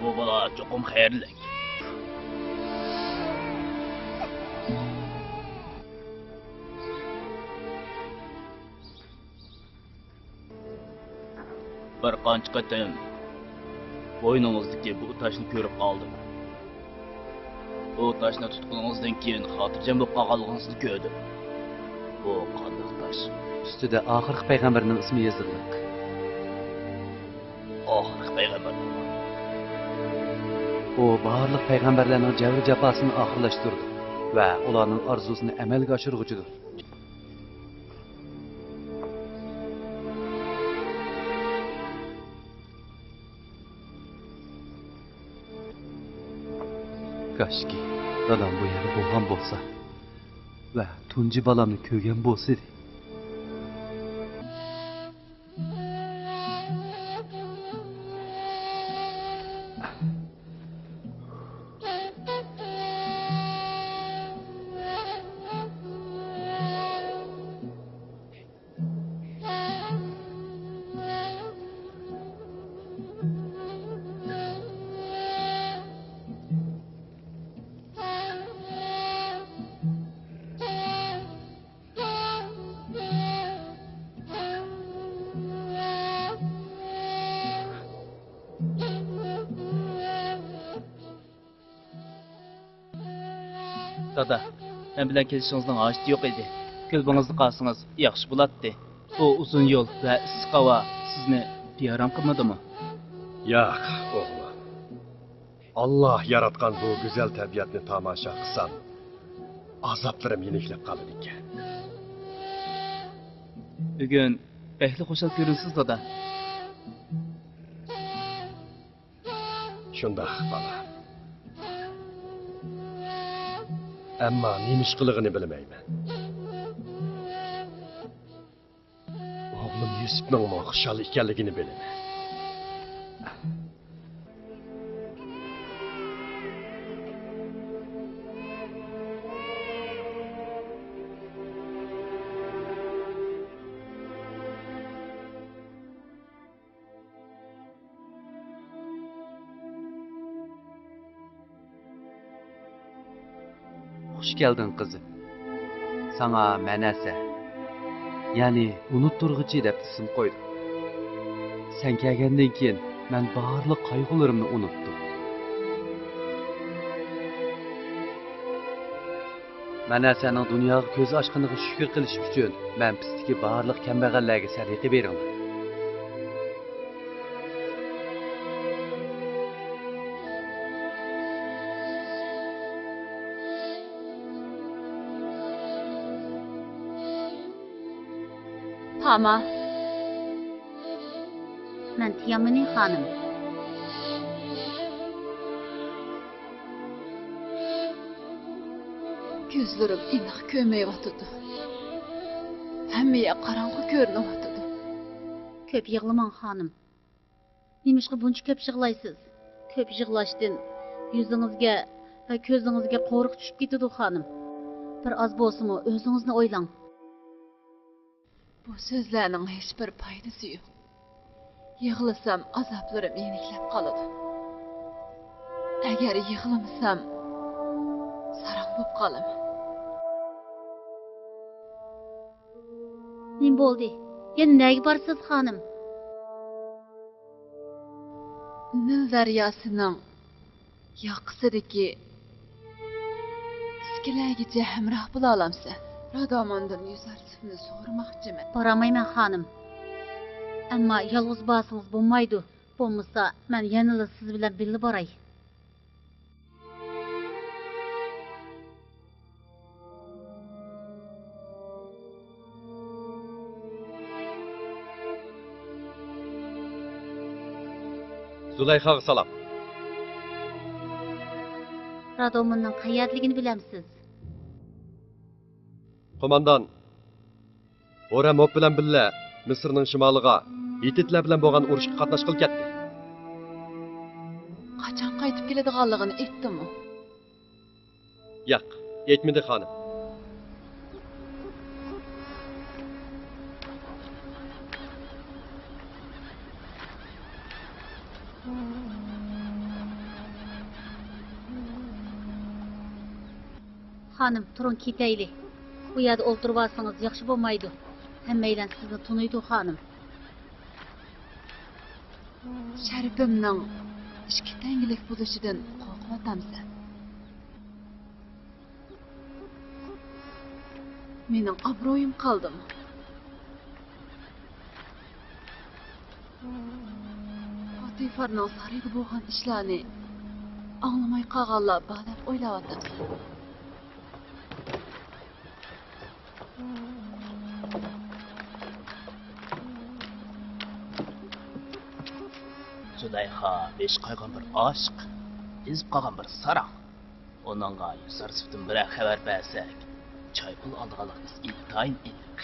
Bu bola çoxum xeyirlik. Bir qancha qatam bo'yningizdagi bu toshni ko'rib qoldim. Bu toshni tutquningizdan keyin xotirjam bo'lib qolganligingizni ko'rdim. Bu qanday tosh? Ustida oxirgi payg'ambarning ismi yozilgan. Oxirgi payg'ambar. O barliq payg'ambarlarning javr jafosini oxirlashtirdi va ularning orzusini amalga oshirguchidir. Kaşki dadam bu yerda bo'lgan bo'lsa va tunji balamni ko'rgan bo'lsa edi. Dada, men bilan kelishingizning hojati yo'q edi. Kulbingizni qolsangiz yaxshi bo'lardi. Bu uzun yo'l va issiq havo sizni bearam qilmadimi? Yo'q, o'g'lim. Alloh yaratgan bu go'zal tabiatni tomosha qilsam, azoblarim yeniklab qoladi ekan. Bugun behli xushal ko'rinsiz, dada. Shundoq bola. Ammo nima ish qilig'ini bilmayman. O'g'lim Yusufning xushal ekanligini bilaman. Xush geldin kızım. Sana Menese, yani unutturguchi deb ism qo'ydim. Sen kelgandan keyin men barliq qayg'ularimni unutdim. Menesening dunyoga ko'z ochganiga shukr qilish uchun men pisdagi barliq kambag'allarga sadaqa beraman. Ama ben Tiyamuni hanım. Gözlerim iniq kömeyvatıdı. Hemmeye karanlık görünüvatıdı. Köp yığılman hanım. Nemişki bunca köp yığılaysız? Köp yığılaştın yüzünüzge ve közünüzge qoruk düşüp gidiyordu hanım. Bir az bolsumu özünüzni oylan. Bu sözlerinin hiçbir faydası yok. Yığılsam azaplarım yeniklep kalıdı. Eğer yığılmasam sarang bolup kalamam. Nim boldi? Yana nege barsız hanım? Nil deryasının yaqısidagi iskilagicha hamroh bo'la olamsa, Radomondan yüzarsifni so'ramoqchiman. Baramayman hanım. Ama yalğız basınız bo'lmaydi. Bo'lmasa men yanıla siz bilan birga boray. Zulayxaga salom. Radomonning qayerligini bilamsiz? Qo'mondan O'ramov bilan birga Misrning shimoliga Hititlar bilan bo'lgan urushga qatnashqil ketdi. Qachon qaytib keladiganligini aytdimi? Yo'q, aytmadi xonim. Xanım, turun ketayli. Bu yerda o'ltirib olsangiz yaxshi bo'lmaydi. Hammaylar sizni tunuydi, xanım. Sharifimning ishga tangilik bo'lishidan qo'rqatamsan. Mening obro'yim qoldimi? Potifarning sarayda bo'lgan ishlarni anglamay qolganlar bor deb o'ylayapman. Züleyha beş qaygan bir aşk, ezib qalgan bir sarang. Onunla Yusar Sıftın bir xabar bersak, çay pul aldığanlığımız intayin iniq.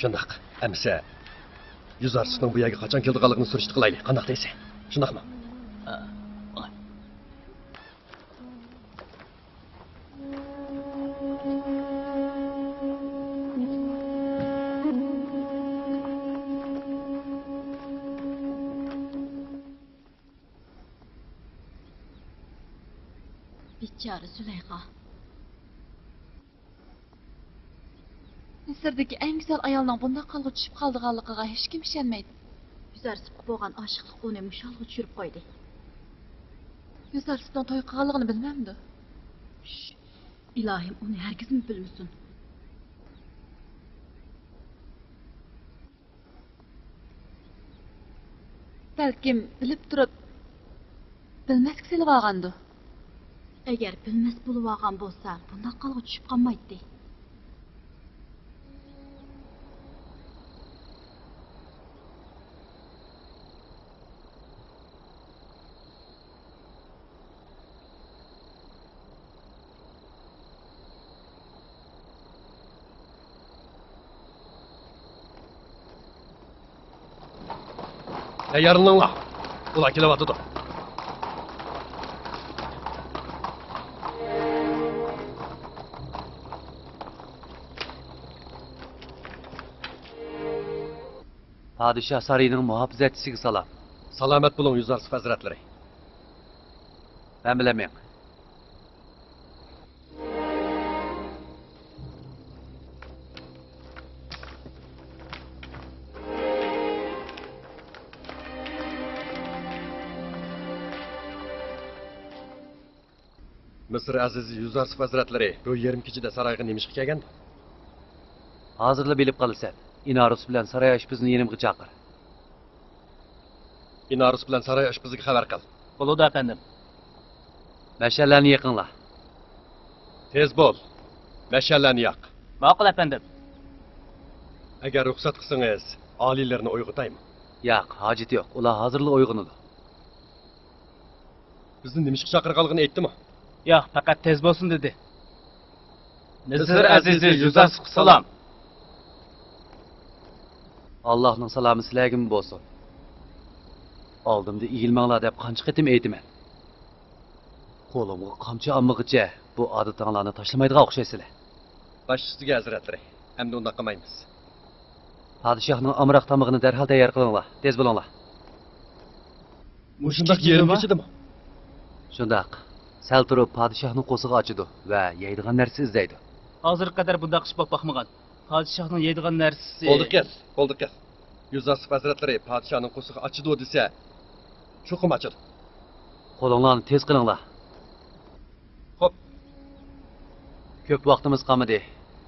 Şundaq. Əmsə, Yüzarsızның bu yerga qachon keldiganligini surishti qilaylik. Qandaq deysan? Shundaqmi? Ha, ay. Bichara Züleyha. Misrdagi eng go'zal ayolning bunday qalga tushib qoldiganligiga hech kim ishonmaydi. Yuzarsizga bo'lgan oshiqlik uni mushalga tushirib qo'ydi. Yuzarsizning to'y qilganligini bilmamdi. İlohim uni hargizmi bilmasin. Balkim bilib turib bilmaslik silib olgandi. Agar bilmas bo'lib olgan bo'lsa, bunday qalga tushib qolmaydi. Tayyorlaninglar. Ular kelyapti. Padişah sarayının muhafizatchisiga salom. Salomat bo'ling, Yuzarsif hazratlari. Men bilaman. Misr azizi Yuzarsif hazratlari bu yarim kechada saroyga nemishga kelgandi? Hozirla bilib qolasan. Inarus bilan saroy oshpazini yenimga chaqir. Inarus bilan saroy oshpaziga xabar qil. Bo'ladi efendim. Mash'allarni yaqinla. Tez bo'l. Mash'allarni yoq. Ma'qul efendim. Agar ruxsat qilsangiz, oliylarni uyg'otaymi? Yo'q, hojat yo'q. Ular hozirla uyg'onadi. Bizni nemishga chaqirganligini aytdimi? Yo'q, faqat tez bo'lsin dedi. Misr azizi Yuzarsif salom. Allohning salomi sizlarga bo'lsin. Oldimda igilmanglar deb qancha qitim aytaman. Qo'limga qamchi olmag'icha bu odatinglarni tashlamaydigan o'xshaysizlar. Baş üstüge hazratlari. Hamda unda qilmaymiz. Padişahning amroq tomog'ini darhol tayyor qilinglar. Tez bo'linglar. Mushundaq yerim kechidimi? Shundaq. Sal turib padişahning qo'sig'i ochidi va yeydigan narsa izlaydi. Hozirga qadar bunday ish bo'lib boqmagan. Padişahning yeydigan narsasi. Bo'ldi kel. Yuzarsif hazratlari padişahning qo'sig'i ochidi desa, cho'qim ochadi. Qo'linglarni tez qilinglar. Xo'p. Ko'p vaqtimiz qolmadi.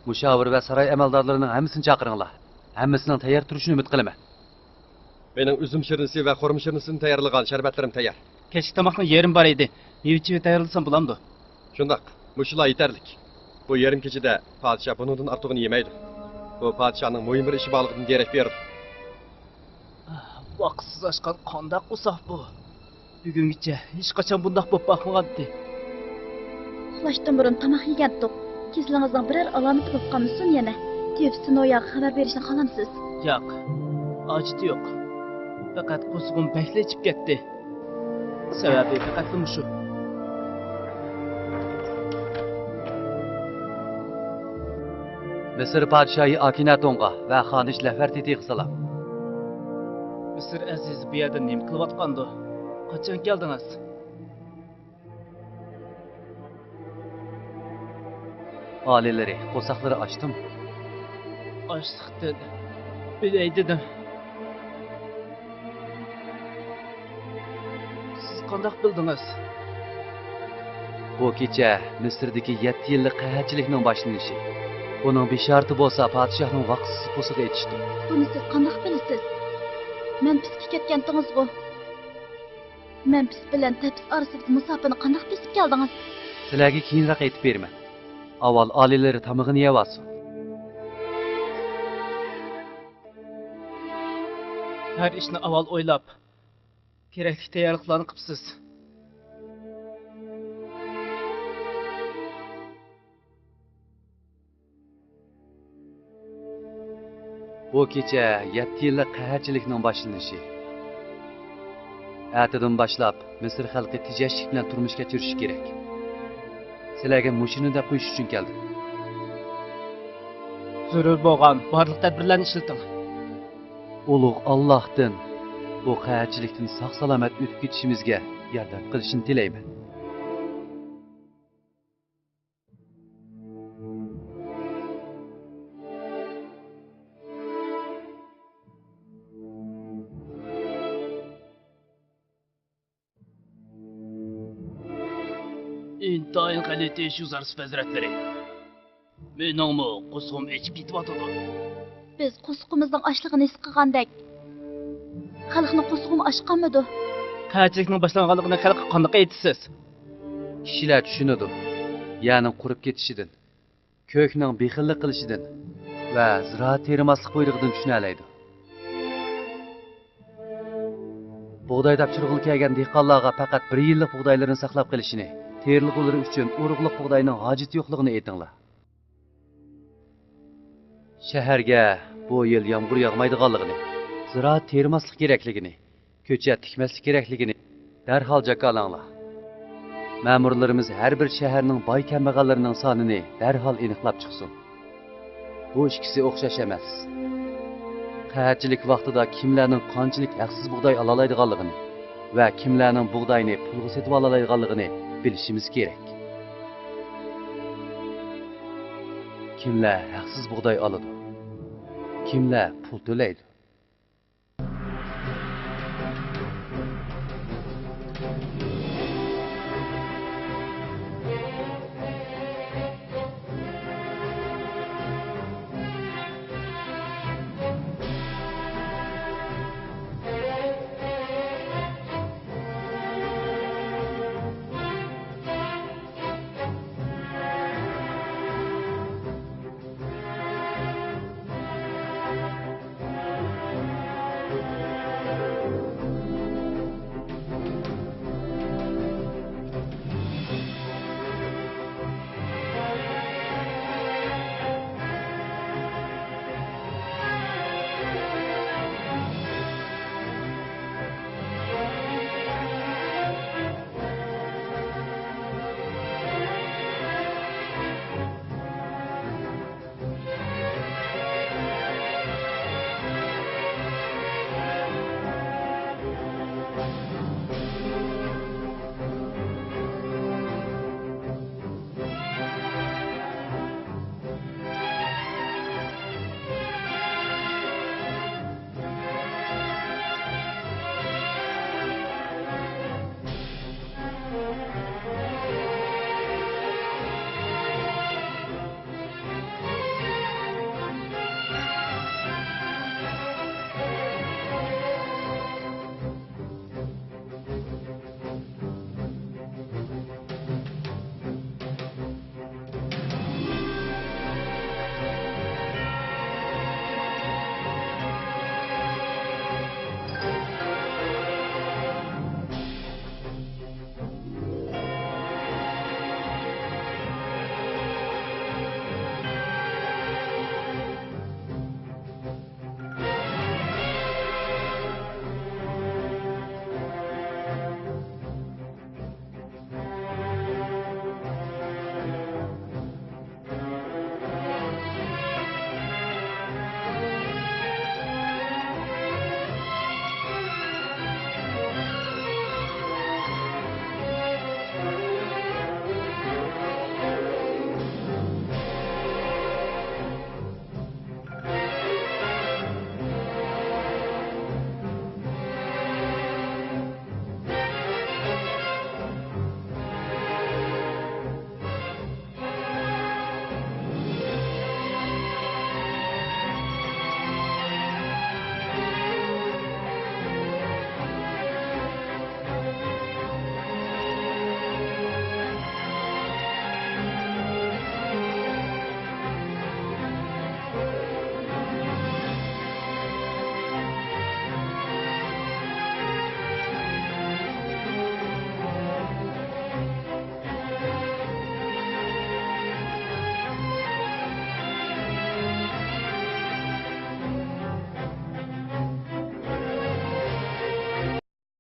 Mushavir va saroy amaldorlarining hammasini chaqiringlar. Hammasining tayyor turishini umid qilaman. Mening üzüm şirnisi va xurm shirnisini tayyorlagan sharbatlarim tayyor. Kechki tomoqning yerim bor edi. Mevchi tayyorlasam bo'lamdi. Shundaq. Mushular yetarlik. Bu yarim kechida podshoh bundan ortig'ini yemaydi. Bu podshohning muhim bir ishi borligidan derak berdi. Vaqtsiz ochgan qandoq usoq bu. Bugungacha hech qachon bundoq bo'lib boqmagandi. Uxlashdan burun tomoq yegandik. Kezlingizning biror alomati bo'lib qolmasin yana. Tepsin oyoq xabar berishni xohlamsiz? Yo'q. Ochdi yo'q. Faqat qo'sig'im bakla ichib ketdi. Sababi faqat shu. Misr podshohi Akinatonga va xonish Lafartitiga salom. Misr aziz bu yerda nima qilyotgandi? Qachon keldingiz? Aileleri, qosaqları açtım. Açlıqdan öley dedim. Siz qandaq bildiniz? Bu kecha Misrdagi 7 yillik qahatchilikning boshlanishi. Buning beshorti bo'lsa, podshohning vaqtsiz qo'sig'i etishdi. Buni siz qandaq bilasiz? Men pisga ketgandingiz-ku. Men pis bilan tapis orasidagi musofani qandaq besib keldingiz? Sizlarga keyinroq aytib beraman. Avval oliylari tamig'ini yevasin. Her ishni avval o'ylab, kerakli tayyorliklarni qilibsiz. Bu kecha 7 yillik qahatchilikning boshlanishi. Ertadan boshlab Misr xalqi tejashlik bilan turmush kechirishi kerak. Sizlarga mushuni deb qo'yish uchun keldim. Zarur bo'lgan barliq tadbirlarni ishlating. Ulug' Allohdan bu qahatchilikdan sog'-salomat o'tib ketishimizga yordam qilishini tilayman. İntayin kalite iş uzarsiz hazretleri. Meningmi qusg'im echib ketyotidi. Biz qo'sqimizning ochlig'ini his qilgandek, xalqni qo'sqimi oshqanmidi? Qahatchilikning boshlanganligini xalqqa qanday aytasiz? Kishilar tushunadi. Ya'ni qurib ketishidan, ko'kning bexillik qilishidan va ziroat terimaslik buyrug'idan tushuna oladi. Bug'doy topshirig'i kelgan dehqonlarga faqat 1 yillik bug'doylarini saqlab qolishini, terilg'ulari uchun urug'liq bug'doyning hojati yo'qligini aytinglar. Shaharga bu yil yomg'ir yog'maydiganligini, ziroat termaslik kerakligini, ko'chat tikmaslik kerakligini darhol jakolanglar. Ma'murlarimiz har bir shaharning boy kambag'allarining sonini darhol aniqlab chiqsin. Bu ikkisi o'xshash emas. Qahatchilik vaqtida kimlarning qanchalik haqsiz bug'doy ola oladiganligini va kimlarning bug'doyni pulga sotib ola oladiganligini bilishimiz kerak. Kimlar haqsiz bug'doy oladi? Kimlar pul to'laydi?